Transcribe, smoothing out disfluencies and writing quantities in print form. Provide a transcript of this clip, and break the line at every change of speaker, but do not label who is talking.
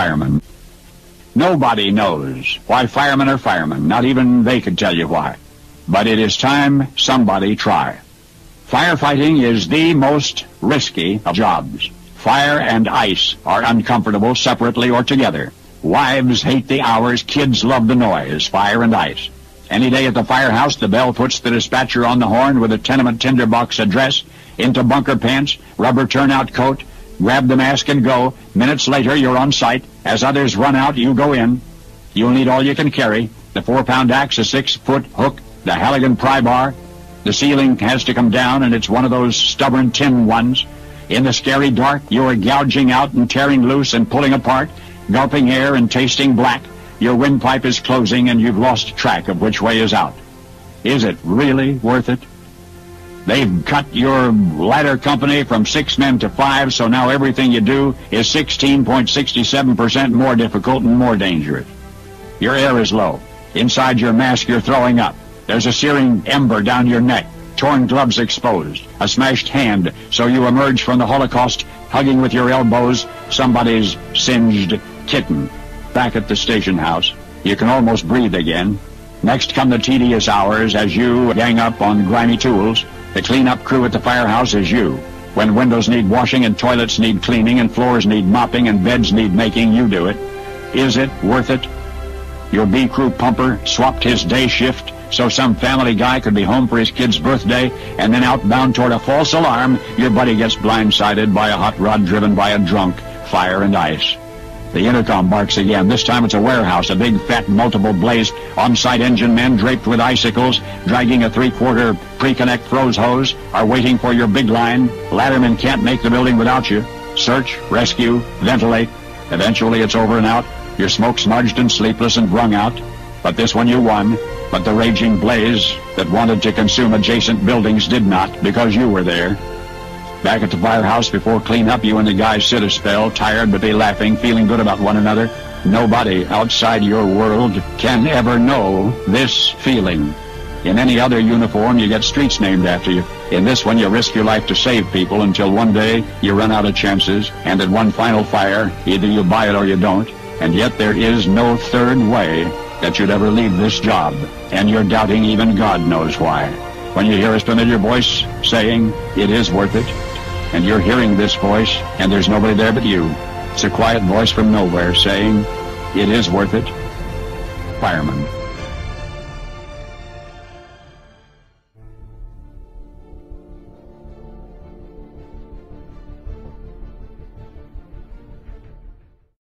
firemen. Nobody knows why firemen are firemen. Not even they could tell you why. But it is time somebody try. Firefighting is the most risky of jobs. Fire and ice are uncomfortable separately or together. Wives hate the hours, kids love the noise. Fire and ice. Any day at the firehouse, the bell puts the dispatcher on the horn with a tenement tinderbox address, into bunker pants, rubber turnout coat, grab the mask and go. Minutes later, you're on site. As others run out, you go in. You'll need all you can carry. The 4-pound axe, a 6-foot hook, the Halligan pry bar. The ceiling has to come down, and it's one of those stubborn tin ones. In the scary dark, you're gouging out and tearing loose and pulling apart, gulping air and tasting black. Your windpipe is closing, and you've lost track of which way is out. Is it really worth it? They've cut your ladder company from 6 men to 5, so now everything you do is 16.67% more difficult and more dangerous. Your air is low. Inside your mask, you're throwing up. There's a searing ember down your neck, torn gloves exposed, a smashed hand, so you emerge from the Holocaust hugging with your elbows somebody's singed kitten. Back at the station house, you can almost breathe again. Next come the tedious hours as you gang up on grimy tools. The cleanup crew at the firehouse is you. When windows need washing and toilets need cleaning and floors need mopping and beds need making, you do it. Is it worth it? Your B crew pumper swapped his day shift so some family guy could be home for his kid's birthday, and then outbound toward a false alarm, your buddy gets blindsided by a hot rod driven by a drunk. Fire and ice. The intercom barks again. This time it's a warehouse, a big, fat, multiple blaze, on-site engine men draped with icicles, dragging a 3/4 pre-connect froze hose, are waiting for your big line. Laddermen can't make the building without you. Search, rescue, ventilate. Eventually it's over and out. You're smoke-smudged and sleepless and wrung out. But this one you won. But the raging blaze that wanted to consume adjacent buildings did not, because you were there. Back at the firehouse before cleanup, you and the guys sit a spell, tired but they laughing, feeling good about one another. Nobody outside your world can ever know this feeling. In any other uniform, you get streets named after you. In this one, you risk your life to save people until one day you run out of chances, and at one final fire, either you buy it or you don't. And yet there is no third way that you'd ever leave this job, and you're doubting even God knows why. When you hear a familiar voice saying, "It is worth it," and you're hearing this voice, and there's nobody there but you. It's a quiet voice from nowhere saying, "It is worth it." Fireman.